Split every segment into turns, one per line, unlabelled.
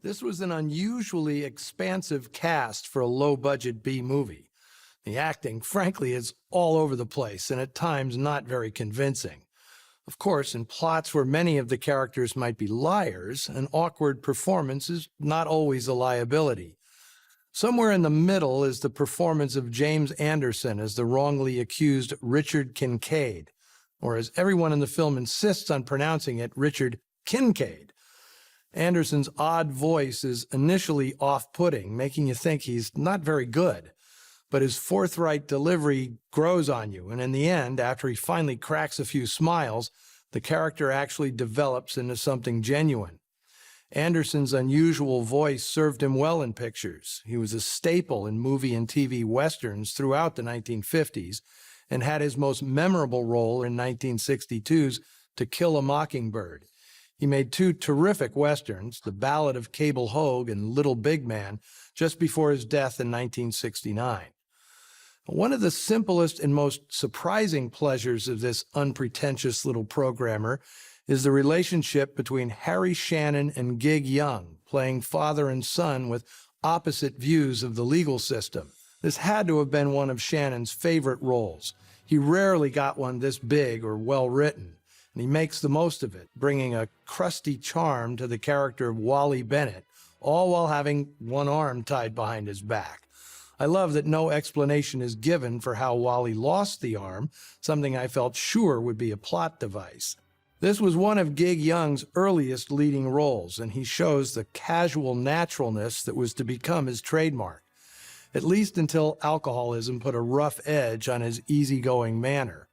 This was an unusually expansive cast for a low-budget B movie. The acting, frankly, is all over the place and at times not very convincing. Of course, in plots where many of the characters might be liars, an awkward performance is not always a liability. Somewhere in the middle is the performance of James Anderson as the wrongly accused Richard Kincaid, or as everyone in the film insists on pronouncing it, Richard Kincaid. Anderson's odd voice is initially off-putting, making you think he's not very good. But his forthright delivery grows on you, and in the end, after he finally cracks a few smiles, the character actually develops into something genuine. Anderson's unusual voice served him well in pictures. He was a staple in movie and TV westerns throughout the 1950s, and had his most memorable role in 1962's To Kill a Mockingbird. He made two terrific westerns, The Ballad of Cable Hogue and Little Big Man, just before his death in 1969. One of the simplest and most surprising pleasures of this unpretentious little programmer is the relationship between Harry Shannon and Gig Young, playing father and son with opposite views of the legal system. This had to have been one of Shannon's favorite roles. He rarely got one this big or well-written, and he makes the most of it, bringing a crusty charm to the character of Wally Bennett, all while having one arm tied behind his back. I love that no explanation is given for how Wally lost the arm, something I felt sure would be a plot device. This was one of Gig Young's earliest leading roles, and he shows the casual naturalness that was to become his trademark, at least until alcoholism put a rough edge on his easygoing manner.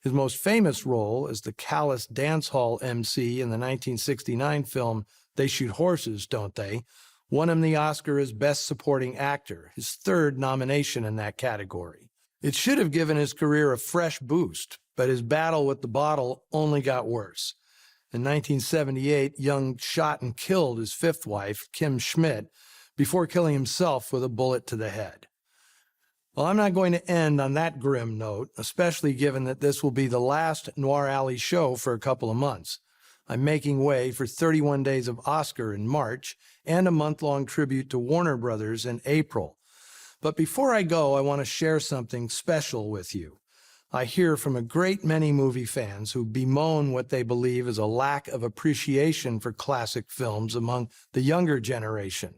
His most famous role as the callous dance hall MC in the 1969 film They Shoot Horses, Don't They?, won him the Oscar as Best Supporting Actor, his third nomination in that category. It should have given his career a fresh boost, but his battle with the bottle only got worse. In 1978, Young shot and killed his fifth wife, Kim Schmidt, before killing himself with a bullet to the head. Well, I'm not going to end on that grim note, especially given that this will be the last Noir Alley show for a couple of months. I'm making way for 31 Days of Oscar in March and a month-long tribute to Warner Brothers in April. But before I go, I want to share something special with you. I hear from a great many movie fans who bemoan what they believe is a lack of appreciation for classic films among the younger generation.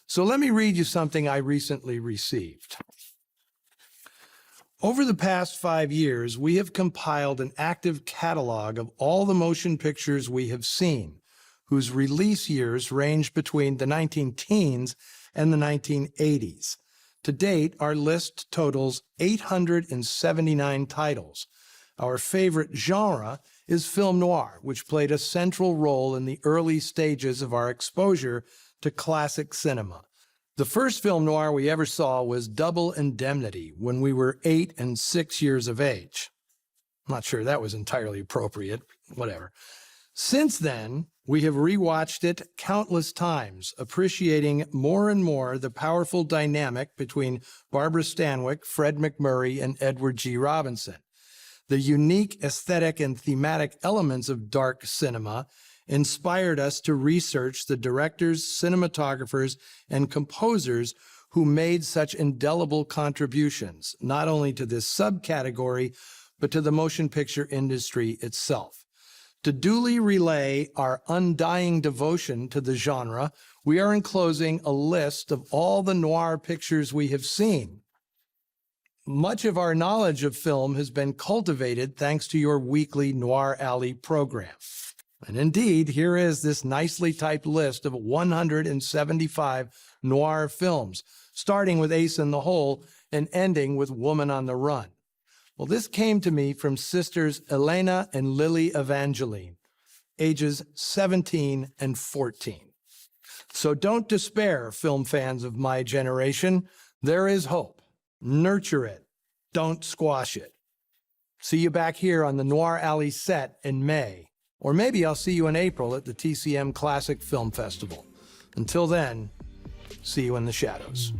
So let me read you something I recently received. Over the past 5 years, we have compiled an active catalog of all the motion pictures we have seen, whose release years range between the 19-teens and the 1980s. To date, our list totals 879 titles. Our favorite genre is film noir, which played a central role in the early stages of our exposure to classic cinema. The first film noir we ever saw was Double Indemnity when we were 8 and 6 years of age. I'm not sure that was entirely appropriate, whatever. Since then, we have rewatched it countless times, appreciating more and more the powerful dynamic between Barbara Stanwyck, Fred MacMurray, and Edward G. Robinson. The unique aesthetic and thematic elements of dark cinema inspired us to research the directors, cinematographers, and composers who made such indelible contributions, not only to this subcategory, but to the motion picture industry itself. To duly relay our undying devotion to the genre, we are enclosing a list of all the noir pictures we have seen. Much of our knowledge of film has been cultivated thanks to your weekly Noir Alley program. And indeed, here is this nicely typed list of 175 noir films, starting with Ace in the Hole and ending with Woman on the Run. Well, this came to me from sisters Elena and Lily Evangeline, ages 17 and 14. So don't despair, film fans of my generation. There is hope. Nurture it. Don't squash it. See you back here on the Noir Alley set in May. Or maybe I'll see you in April at the TCM Classic Film Festival. Until then, see you in the shadows.